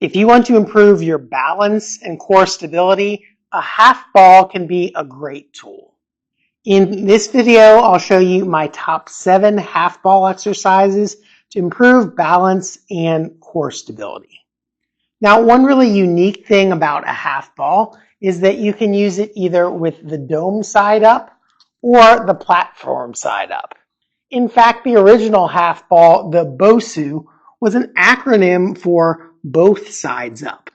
If you want to improve your balance and core stability, a half ball can be a great tool. In this video, I'll show you my top 7 half ball exercises to improve balance and core stability. Now, one really unique thing about a half ball is that you can use it either with the dome side up or the platform side up. In fact, the original half ball, the BOSU, was an acronym for both sides up.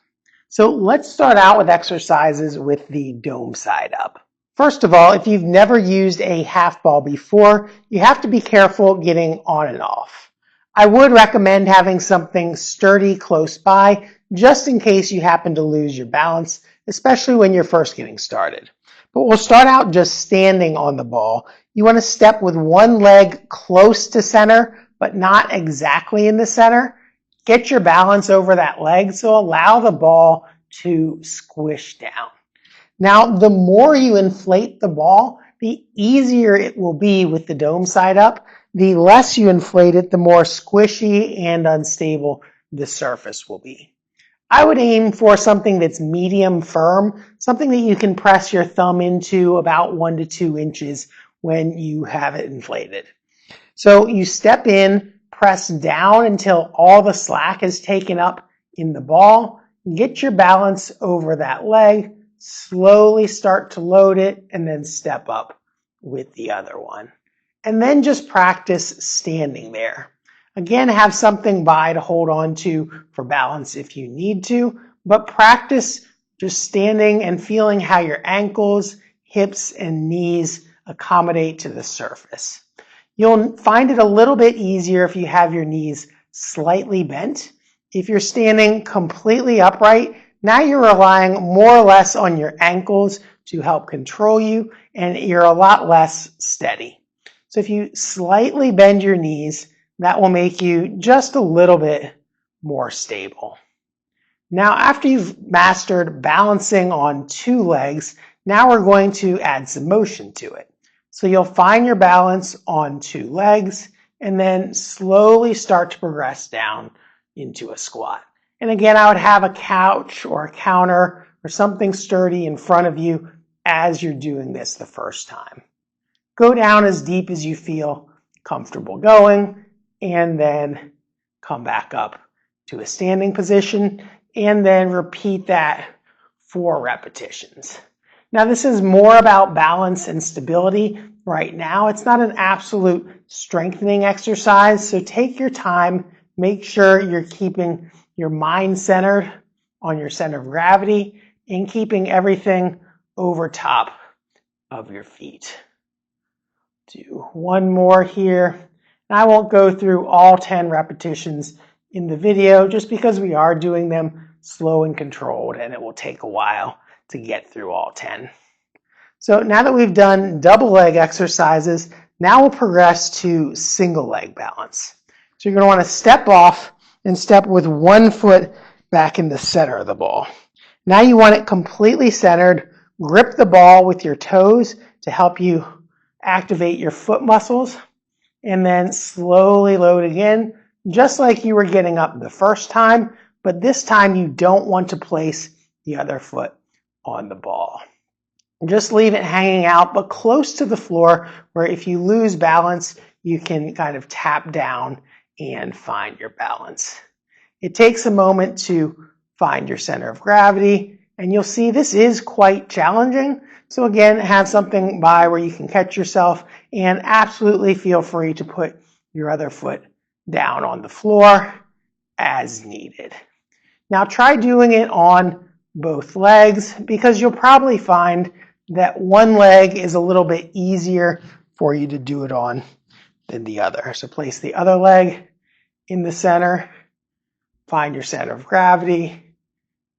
So let's start out with exercises with the dome side up. First of all, if you've never used a half ball before, you have to be careful getting on and off. I would recommend having something sturdy close by, just in case you happen to lose your balance, especially when you're first getting started. But we'll start out just standing on the ball. You want to step with one leg close to center, but not exactly in the center. Get your balance over that leg, so allow the ball to squish down. Now, the more you inflate the ball, the easier it will be with the dome side up. The less you inflate it, the more squishy and unstable the surface will be. I would aim for something that's medium firm, something that you can press your thumb into about 1 to 2 inches when you have it inflated. So you step in, press down until all the slack is taken up in the ball, get your balance over that leg, slowly start to load it, and then step up with the other one. And then just practice standing there. Again, have something by to hold on to for balance if you need to, but practice just standing and feeling how your ankles, hips, and knees accommodate to the surface. You'll find it a little bit easier if you have your knees slightly bent. If you're standing completely upright, now you're relying more or less on your ankles to help control you, and you're a lot less steady. So if you slightly bend your knees, that will make you just a little bit more stable. Now, after you've mastered balancing on 2 legs, now we're going to add some motion to it. So you'll find your balance on 2 legs and then slowly start to progress down into a squat. And again, I would have a couch or a counter or something sturdy in front of you as you're doing this the first time. Go down as deep as you feel comfortable going, and then come back up to a standing position, and then repeat that 4 repetitions. Now, this is more about balance and stability right now. It's not an absolute strengthening exercise, so take your time. Make sure you're keeping your mind centered on your center of gravity and keeping everything over top of your feet. Do 1 more here. And I won't go through all 10 repetitions in the video just because we are doing them slow and controlled, and it will take a while to get through all 10. So now that we've done double leg exercises, now we'll progress to single leg balance. So you're going to want to step off and step with 1 foot back in the center of the ball. Now you want it completely centered. Grip the ball with your toes to help you activate your foot muscles, and then slowly load again, just like you were getting up the first time, but this time you don't want to place the other foot on the ball. Just leave it hanging out, but close to the floor, where if you lose balance, you can kind of tap down and find your balance. It takes a moment to find your center of gravity, and you'll see this is quite challenging. So again, have something by where you can catch yourself, and absolutely feel free to put your other foot down on the floor as needed. Now try doing it on both legs, because you'll probably find that one leg is a little bit easier for you to do it on than the other. So place the other leg in the center, find your center of gravity,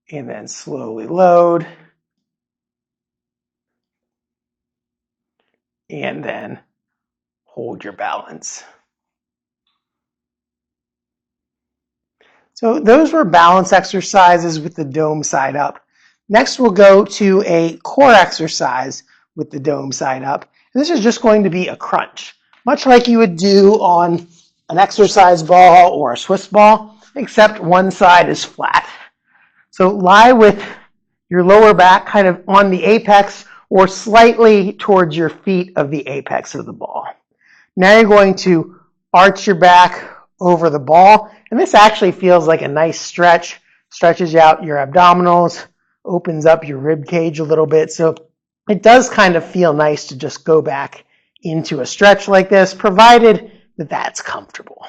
and then slowly load. And then hold your balance. So those were balance exercises with the dome side up. Next, we'll go to a core exercise with the dome side up. And this is just going to be a crunch, much like you would do on an exercise ball or a Swiss ball, except one side is flat. So lie with your lower back kind of on the apex or slightly towards your feet of the apex of the ball. Now you're going to arch your back over the ball, and this actually feels like a nice stretch. Stretches out your abdominals, opens up your rib cage a little bit, so it does kind of feel nice to just go back into a stretch like this, provided that that's comfortable.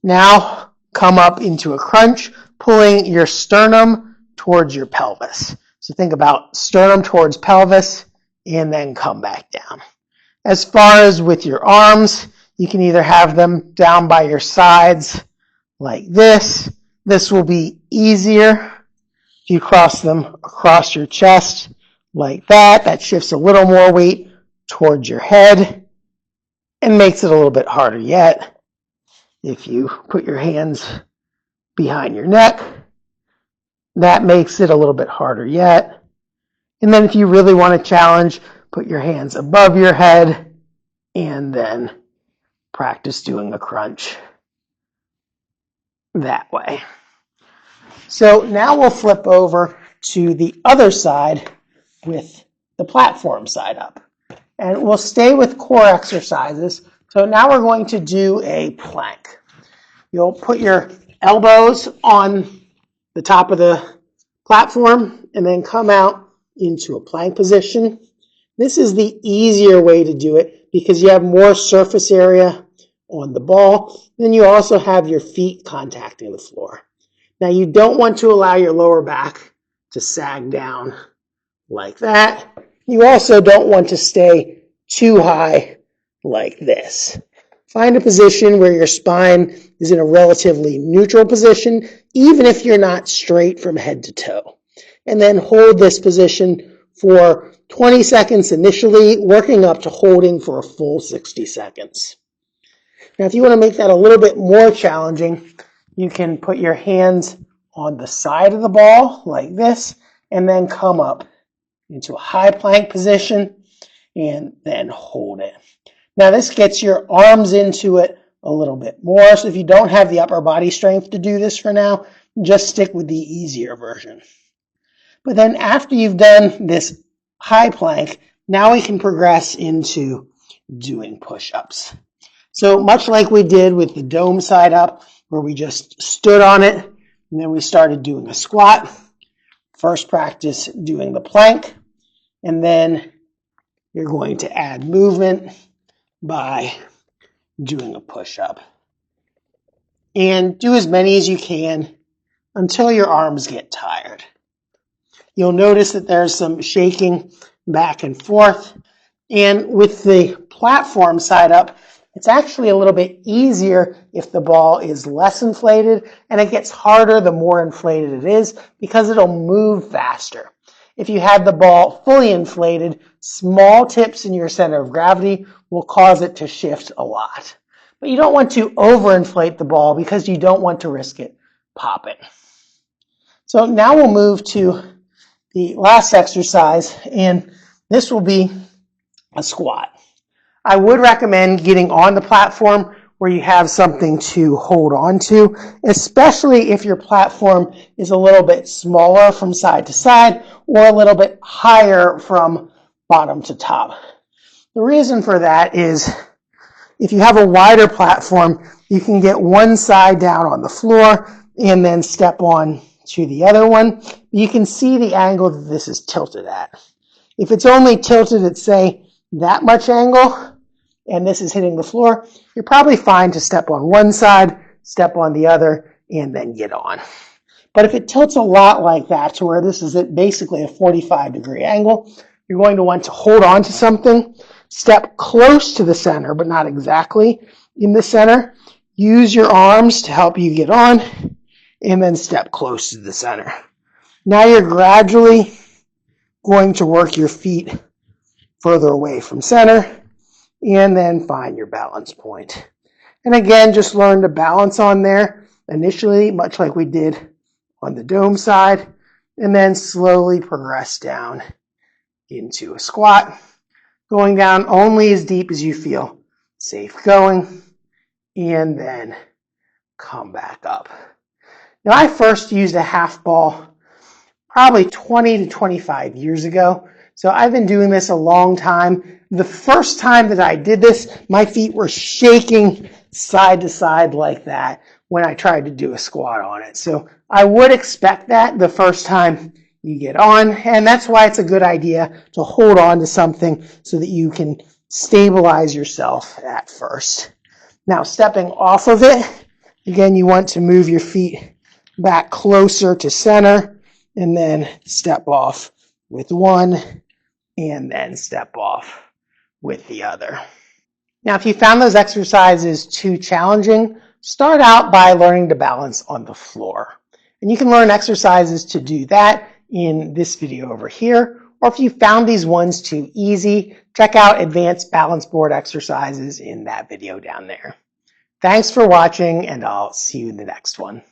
Now come up into a crunch, pulling your sternum towards your pelvis. So think about sternum towards pelvis and then come back down. As far as with your arms, you can either have them down by your sides like this. This will be easier if you cross them across your chest like that. That shifts a little more weight towards your head and makes it a little bit harder yet if you put your hands behind your neck. That makes it a little bit harder yet. And then if you really want to challenge, put your hands above your head and then practice doing a crunch that way. So now we'll flip over to the other side with the platform side up. And we'll stay with core exercises. So now we're going to do a plank. You'll put your elbows on the top of the platform and then come out into a plank position. This is the easier way to do it because you have more surface area on the ball. Then you also have your feet contacting the floor. Now you don't want to allow your lower back to sag down like that. You also don't want to stay too high like this. Find a position where your spine is in a relatively neutral position, even if you're not straight from head to toe. And then hold this position for 20 seconds initially, working up to holding for a full 60 seconds. Now, if you want to make that a little bit more challenging, you can put your hands on the side of the ball like this, and then come up into a high plank position, and then hold it. Now, this gets your arms into it a little bit more, so if you don't have the upper body strength to do this for now, just stick with the easier version. But then after you've done this high plank, now we can progress into doing push-ups. So much like we did with the dome side up, where we just stood on it, and then we started doing a squat. First practice doing the plank, and then you're going to add movement by doing a push-up. And do as many as you can until your arms get tired. You'll notice that there's some shaking back and forth. And with the platform side up, it's actually a little bit easier if the ball is less inflated, and it gets harder the more inflated it is because it'll move faster. If you had the ball fully inflated, small tips in your center of gravity will cause it to shift a lot. But you don't want to overinflate the ball because you don't want to risk it popping. So now we'll move to the last exercise, and this will be a squat. I would recommend getting on the platform where you have something to hold on to, especially if your platform is a little bit smaller from side to side or a little bit higher from bottom to top. The reason for that is if you have a wider platform, you can get one side down on the floor and then step on to the other one. You can see the angle that this is tilted at. If it's only tilted at, say, that much angle, and this is hitting the floor, you're probably fine to step on one side, step on the other, and then get on. But if it tilts a lot like that to where this is at basically a 45-degree angle, you're going to want to hold on to something, step close to the center, but not exactly in the center. Use your arms to help you get on, and then step close to the center. Now you're gradually going to work your feet further away from center, and then find your balance point. And again, just learn to balance on there initially, much like we did on the dome side, and then slowly progress down into a squat, going down only as deep as you feel safe going, and then come back up. Now, I first used a half ball probably 20 to 25 years ago. So I've been doing this a long time. The first time that I did this, my feet were shaking side to side like that when I tried to do a squat on it. So I would expect that the first time you get on, and that's why it's a good idea to hold on to something so that you can stabilize yourself at first. Now, stepping off of it, again, you want to move your feet back closer to center and then step off with one and then step off with the other. Now, if you found those exercises too challenging, start out by learning to balance on the floor. And you can learn exercises to do that in this video over here. Or if you found these ones too easy, check out advanced balance board exercises in that video down there. Thanks for watching, and I'll see you in the next one.